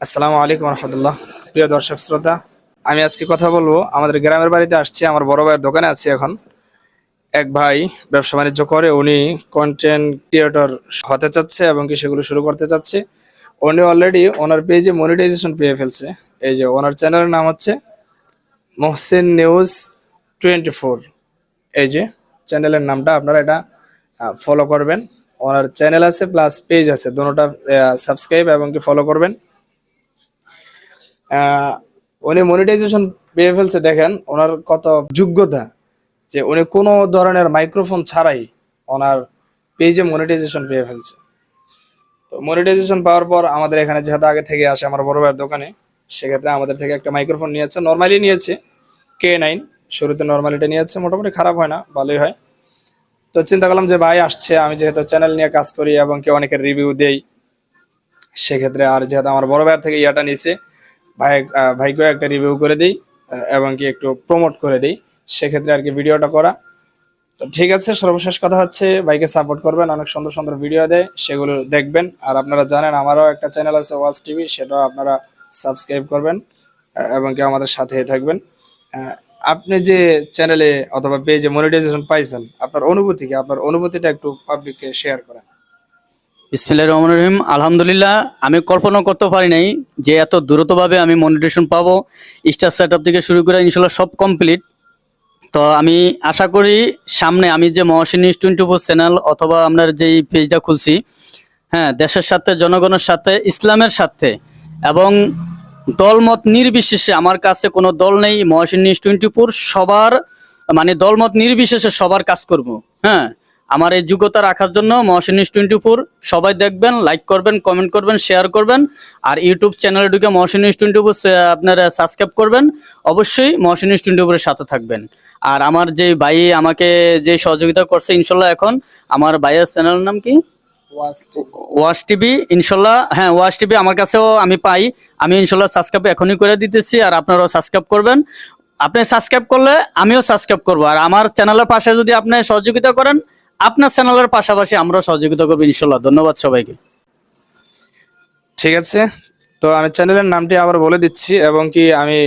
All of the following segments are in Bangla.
আসসালামু আলাইকুম রহমতুল্লাহ। প্রিয় দর্শক শ্রোতা, আমি আজকে কথা বলবো আমাদের গ্রামের বাড়িতে আসছি। আমার বড় ভাইয়ের দোকানে আছি এখন। এক ভাই ব্যবসা বাণিজ্য করে, উনি কন্টেন্ট ক্রিয়েটর হতে চাচ্ছে এবং কি সেগুলো শুরু করতে চাচ্ছে। উনি অলরেডি ওনার পেজে মনিটাইজেশন পেয়ে ফেলছে। এই যে ওনার চ্যানেলের নাম হচ্ছে মোহসিন নিউজ 24। এই যে চ্যানেলের নামটা, আপনারা এটা ফলো করবেন। ওনার চ্যানেল আছে প্লাস পেজ আছে, দুটোটা সাবস্ক্রাইব এবং কি ফলো করবেন। আহ, উনি মনিটাইজেশন পেয়ে ফেলছে, দেখেন ওনার কত যোগ্যতা, যে উনি কোনো ধরনের মাইক্রোফোন ছাড়াই ওনার পেজে মনিটাইজেশন পেয়ে ফেলছে। তো মনিটাইজেশন পাওয়ার পর আমাদের এখানে যেহেতু আগে থেকে আসে আমার বড় ভাইয়ের দোকানে, সেক্ষেত্রে আমাদের থেকে একটা মাইক্রোফোন নিয়েছে, নর্মালি নিয়েছে K9। শুরুতে নর্মালিটা নিয়েছে, মোটামুটি খারাপ হয় না, ভালোই হয়। তো চিন্তা করলাম যে ভাই আসছে, আমি যেহেতু চ্যানেল নিয়ে কাজ করি এবং কি অনেকের রিভিউ দেই, সেক্ষেত্রে আর যেহেতু আমার বড় ভাইয়ের থেকে ইয়াটা নিছে, ভাইকে একটা রিভিউ করে দিই এবং কি একটু প্রমোট করে দিই, সেক্ষেত্রে আর কি ভিডিওটা করা। তো ঠিক আছে, সর্বশেষ কথা হচ্ছে ভাইকে সাপোর্ট করবেন, অনেক সুন্দর সুন্দর ভিডিও দেয়, সেগুলো দেখবেন। আর আপনারা জানেন আমারও একটা চ্যানেল আছে ওয়াচ টিভি, সেটাও আপনারা সাবস্ক্রাইব করবেন এবং কি আমাদের সাথেই থাকবেন। আহ, আপনি যে চ্যানেলে অথবা পেজে মনিটাইজেশন পাইছেন, আপনার অনুভূতি কি? আপনার অনুভূতিটা একটু পাবলিককে শেয়ার করেন। বিসমিল্লাহির রহমানির রহিম। আলহামদুলিল্লাহ, আমি কল্পনা করতে পারি নাই যে এত দ্রুতভাবে আমি মনিটেশন পাবো। স্টার সেটআপ থেকে শুরু করে ইনশাল্লাহ সব কমপ্লিট। তো আমি আশা করি সামনে আমি যে মহসিন নিউজ 24 চ্যানেল অথবা আপনার যেই পেজটা খুলছি, হ্যাঁ, দেশের সাথে, জনগণের সাথে, ইসলামের সাথে এবং দলমত নির্বিশেষে, আমার কাছে কোনো দল নেই, মহসিন নিউজ 24 সবার, মানে দলমত নির্বিশেষে সবার কাজ করব। হ্যাঁ, আমার এই যোগ্যতা রাখার জন্য মহসিন নিউজ 24 সবাই দেখবেন, লাইক করবেন, কমেন্ট করবেন, শেয়ার করবেন। আর ইউটিউব চ্যানেলে ঢুকে মহসিন নিউজ 24 আপনারা সাবস্ক্রাইব করবেন। অবশ্যই মহসিন নিউজ 24 এর সাথে থাকবেন। আর আমার যে ভাই আমাকে যে সহযোগিতা করছে, ইনশাল্লাহ এখন আমার ভাইয়ের চ্যানেলের নাম কি? Watch TV. ইনশাল্লাহ, হ্যাঁ, ওয়াচ টিভি আমার কাছেও আমি পাই। আমি ইনশাল্লাহ সাবস্ক্রাইব এখনই করে দিতেছি, আর আপনারাও সাবস্ক্রাইব করবেন। আপনি সাবস্ক্রাইব করলে আমিও সাবস্ক্রাইব করবো, আর আমার চ্যানেলের পাশে যদি আপনি সহযোগিতা করেন, আপনার চ্যানেলের পাশাপাশি আমরাও সহযোগিতা করবো ইনশাল্লাহ। ধন্যবাদ সবাইকে। ঠিক আছে, তো আমি চ্যানেলের নামটি আবার বলে দিচ্ছি এবং কি আমি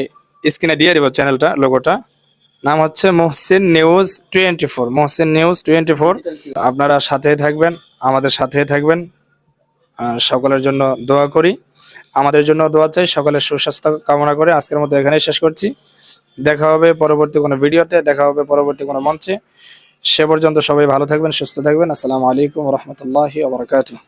স্ক্রিনে দিয়ে দেবো চ্যানেলটা, লোগোটা। নাম হচ্ছে মোহসিন নিউজ 24, মোহসিন নিউজ 24। আপনারা সাথেই থাকবেন, আমাদের সাথেই থাকবেন। সকলের জন্য দোয়া করি, আমাদের জন্য দোয়া চাই, সকলের সুস্বাস্থ্য কামনা করে আজকের মতো এখানেই শেষ করছি। দেখা হবে পরবর্তী কোনো ভিডিওতে, দেখা হবে পরবর্তী কোনো মঞ্চে। সে পর্যন্ত সবাই ভালো থাকবেন, সুস্থ থাকবেন। আসসালামু আলাইকুম রহমতুল্লাহি ওয়া বারাকাতুহু।